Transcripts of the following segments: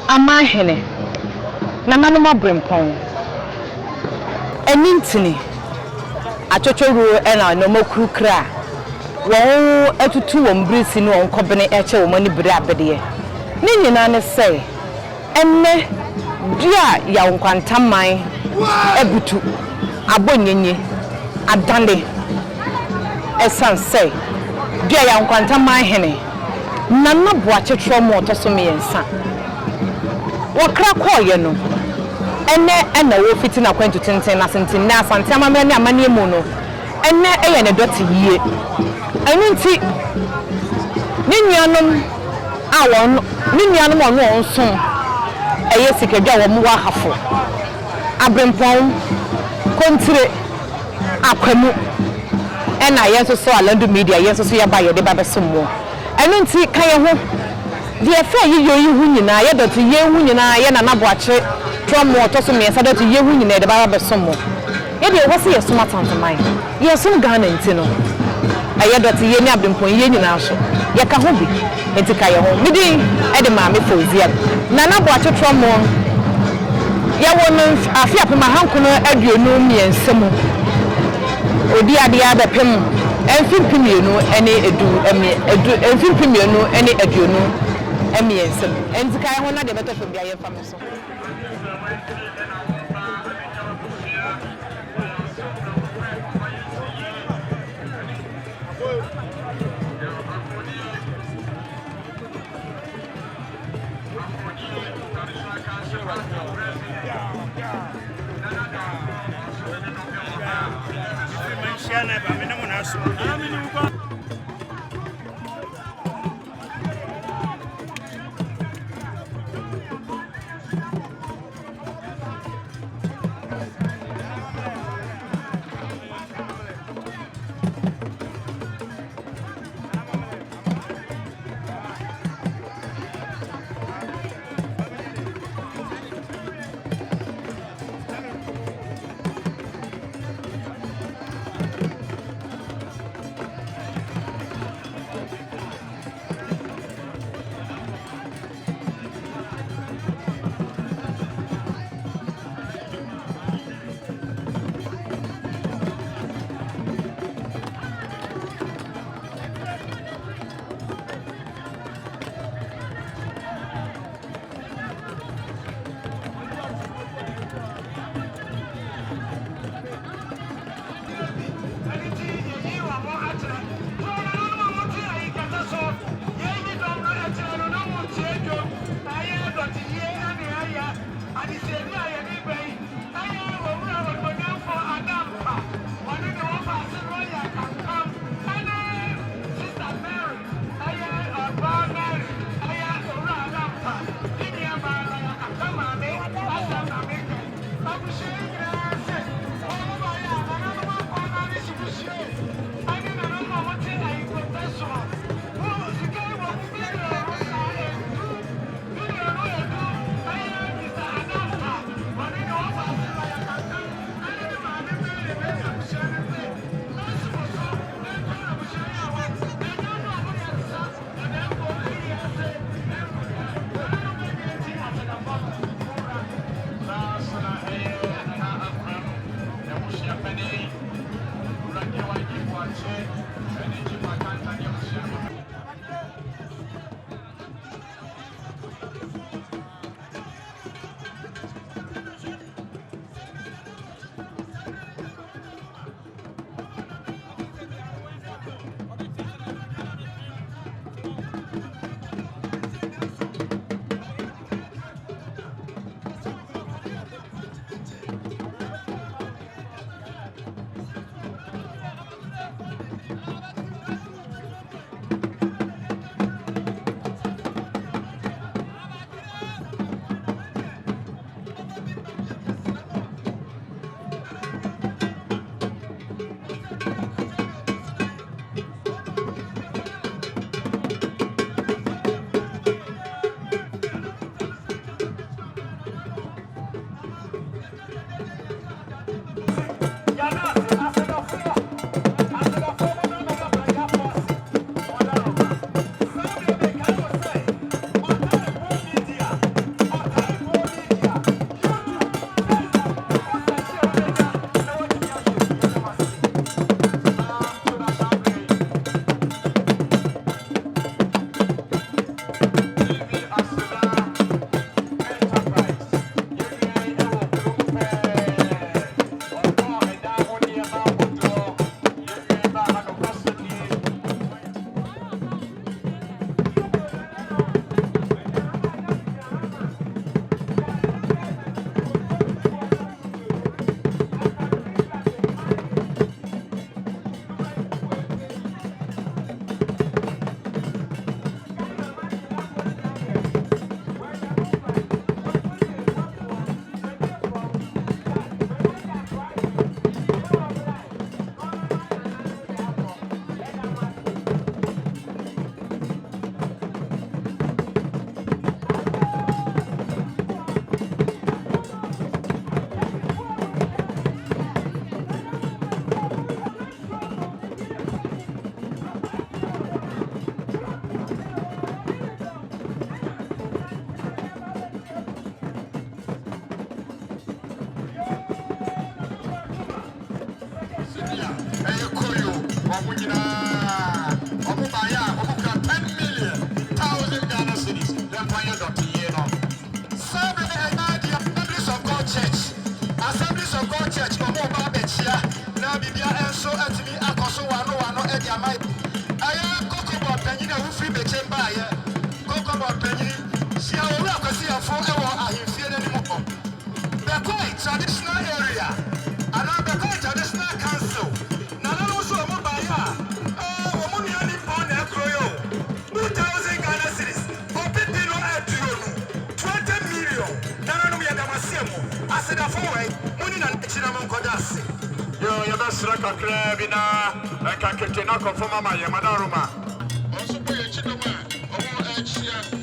Amahene nananum abrempon enintini achochoro ena no makurukra won atutu won brisi no won kobene eche won ani bere abede ne nyina ne sei enne dia ya nkwantaman ebutu abonyenye adande esan sei dia ya nkwantaman hene nana bo achetro mo otoso me yensa wakra koye no ene wo fiti na kwantu tenten na senten na asante amamre ne amane mu no ene eye ne doti yie enu nti ni nuanom awon ni nuanom ono onson eye sikedwa wo mu wa hafo abrempon kontire akwamu ena yenso so alandu media yenso so yaba yede ba besomo enu nti kan ye ho de efe yiyo yi hu nyina ye doti ye hu nyina ye na naboache tromo otoso me sa doti ye hu nyina de ba besomo ye de wo se ye soma tantamai ye som Ghana nti no aye doti ye ni abrempon ye nyina so ye ka ho bi enti ka ye ho midi e de ma me fozia na naboache tromo ye wo no afia pema hankono aduonu miensemu odi ade abepem emfimpimienu ene edu emfimpimienu ene aduonu emiensem enti ka ye ho na de beto fo bia ye fam so Traditional area, and I'm the traditional council. None of us are mobile. Oh, money only on a croyo. 2,000 Ghana cities. Open Dino at 20 million. None of me at Damasceno. I said, a four-way, money and Chinamon Kodasi. You're the Sraka Crabina, like I can take off from my Yamadaruma. Also, pay a Chinama, or Asia.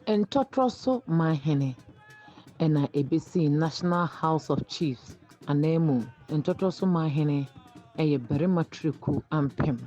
Ntotroso Mahene and ABC National House of Chiefs Anemu Ntotroso Mahene a Berima Triku Ampem.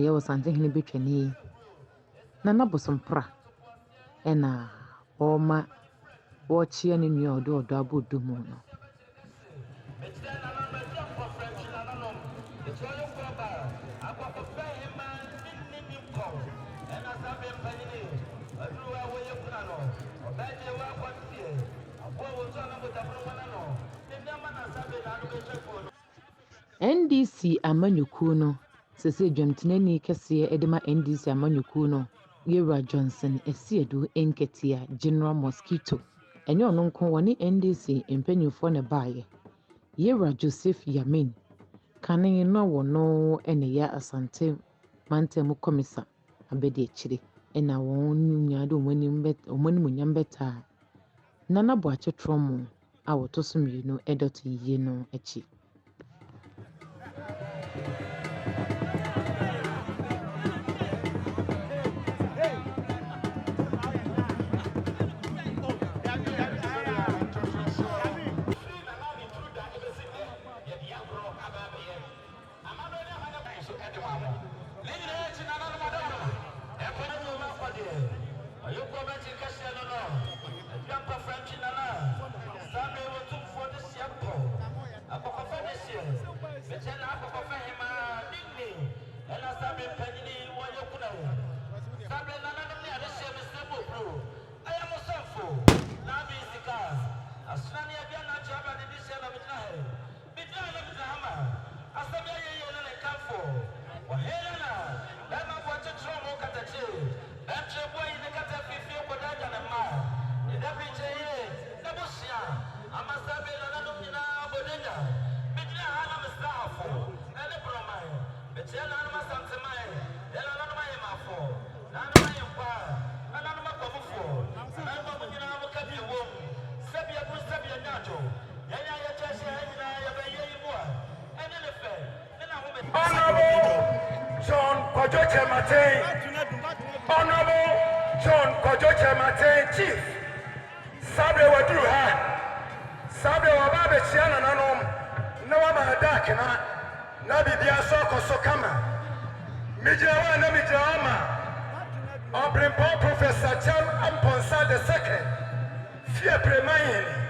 ɛyɛ wɔ santehene betwani Nana Bosompra ɛna ɔma wɔkyea ne nua ɔde ɔdɔ abɔ mu no NDC amanyukuo no sese dwamtenani kɛseɛ edema NDC amanyukuo no Yewura Johnson Esiedu Enketia General Mosquito ɛnyɛ ɔno nko wɔne NDC mpanyinfoɔ ne baayɛ Yewura Joseph Yamin kane no wɔno ɛne ya Asante Mantam Komisa abɛde akyire ɛna wɔn nyade ɔmanim nyambɛta Nana Boakye Tromo a wɔto so mmienu ɛdɔto yie no akyi Honorable John Kojoche Martin, Chief. Sabre waduru ha. Sabre wababe chiana nanom. Na wama dakina. Na bibia soko sokama. Mijawa na mijawama. Obrimpo Professor Cham Amponsa II. Fie premayeni.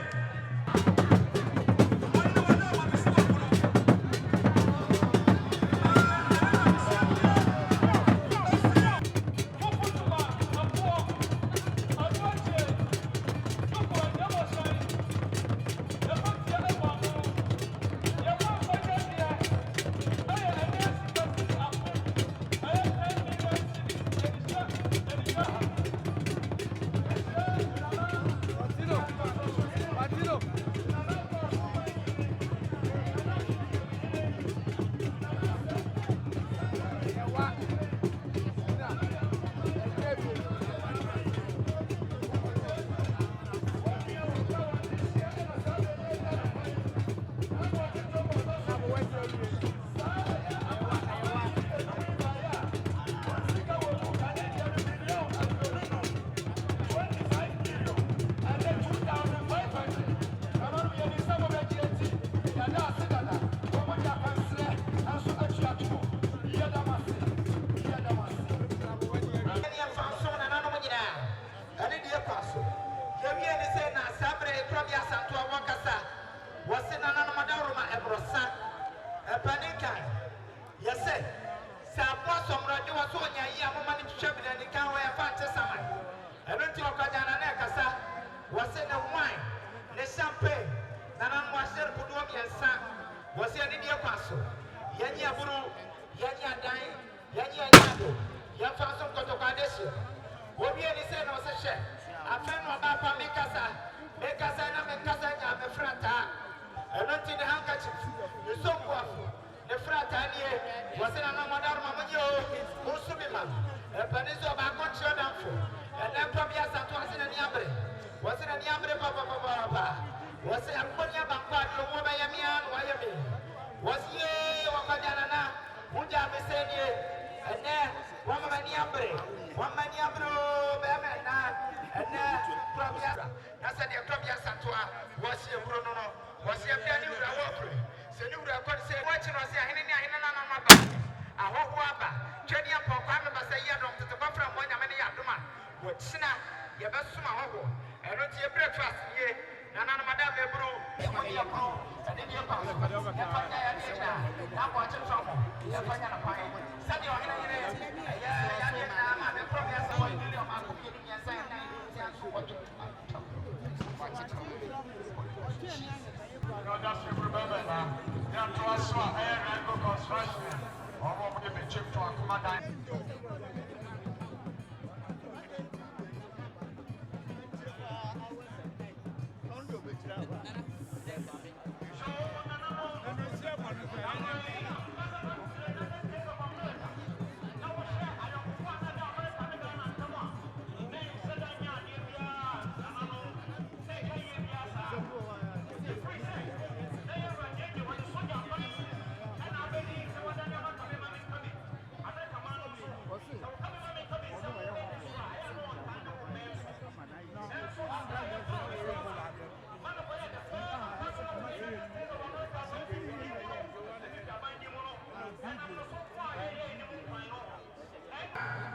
wine, the champagne, Nana Washer Pudu Yansa, was the India Paso, Yanya Buru, Yanya Dai, Yanya Yado, Yafaso Kotokadesio. What we any say no such a friend of Papa Mikasa, Mekasana, Mekasana, Mefrata, and not in the handkerchief. You so powerful. The Fratania was in a Madame Mamanio, Musubiman, a Peninsula Baconcho Danfo, and then Pabia Santos in a Yabre, was in a Yabre Papa, was in a Ponia Bampa, Yamian, Wyoming, was ye, Wamadana, Muja Messenia, and then one man Yabre, one man Yabro, Bamana, and then Pabia, that's a Pabia Santua, was here Bruno, was here Piano Walker. You are say, watching us here, and I hope Waba, Jenny and Papa, say, you don't to buffer from 1 minute after man. What Sina, your best summer hobo, and not your breakfast, ye, Nana Madame Ebro, and then your papa, now watching trouble, you're finding a pie. Send your hand, the progress of my cooking and saying, what to just remember that they are to us air and construction or what we chip to our command.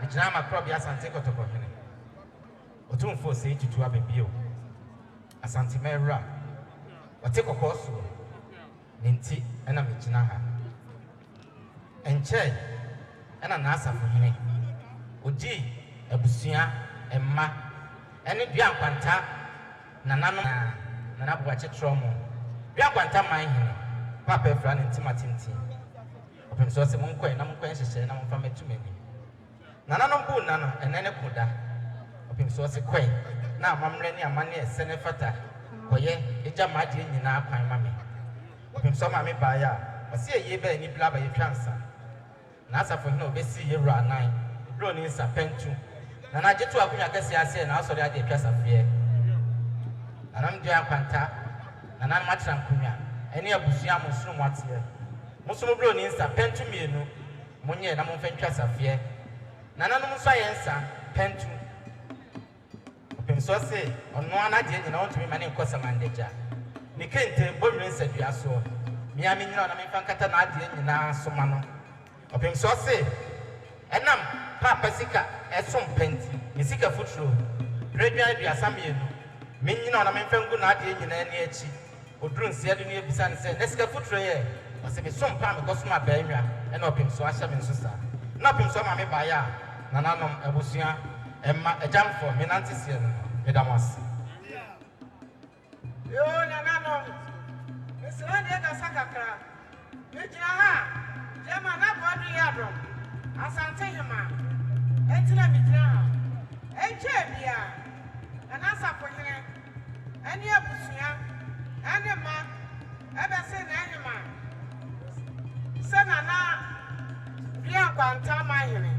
Drama crop ya Sante Kotokofine. Otum for say to have a bio. A Santimera. Or take a course. Ninti and a Michinaha. And Che and an answer for him. Oji, a Busia, and Ma, and it be a quanta, Nanana, Nanabuache Tromo. Be a quanta mine, Papa Fran and Timatinti. Open source of Munko and Namquenches and I'm from it to many. Nana no bu nana enene kuda opim so se kwai na amamre ni amane esene fata koye eja maje nyina akwan mame opim so mame ba ya ose eye ba ni bla ba ye twansa na asafo hina obesi ye ru anan bro ni nsa pentu nana jetu akunya kase ase na asori ade twasa fie nanam de akwanta nana matran kunya ene abusua musunu mwatie musumu bro ni nsa pentu mienu munye na mumfa twasa fie Nana no so yensa pentu opim so se ono anaje nyina won tumi mane nkosa mandeja ni kente bonwen sadua so mi ami nyina na me fankata na ade nyina so ma no opim so se enam papa sika esom penti ni sika futuro redua aduasa mienu me nyina na me fangu na ade nyina ni achi odurun se ade ni ebisa ne se ne sika futuro ye o se me som pa me kosoma ba enwa e na opim so ahya me nso sa na opim so ma me ba ya Nananom Ebusia, Emma, a jump for Menantisian, Medamas. Yo, Nananom, Miss Landia Sakakra, Mijana, Yamana Body Yadro, Asantehima, Entina Mitra, Ejabia, and Asa for him, and Yabusia, and Emma, Eberson Anima, Senana, Bianquanta Mayne.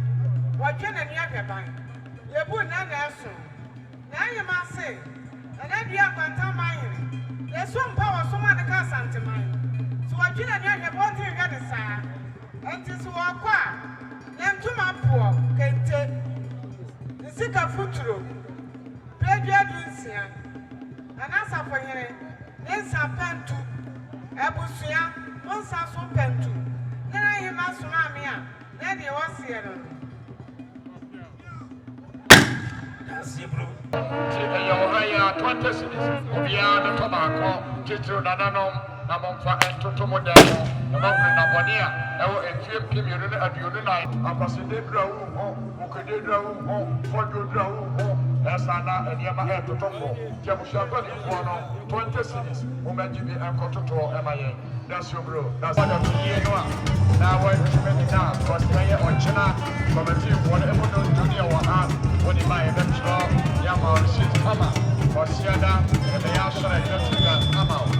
What can any other buy? You put none else. Now you must say, and then you have got mine. There's some power, so much gas anti mine. So what you have one thing got a sign, and this walk quite. Then to my poor, can take the sick of futuro. Play your Lucia, and answer for him. Then some pen to Abusia, one sasso pen to. Then I hear my tsunami, then you was here. Sibru. Your 20 cities, Obiana Tobacco, Tito Nananom, Namonfa and Totomoda, Namon Nabonia, and few people at the night, Ambassador Draw, Okadra, Fodo Draw, Esana and Yama Etotomo, Jamushabani Bono, 20 cities, Umajibi and Kototo, MIA. That's your bro. That's what I'm here. Now, when you make it now, because they are on China, from a team, whatever those junior will have, when you buy a lecture, Yama, Shit, Hammer, or Siada, and they are showing a Hammer.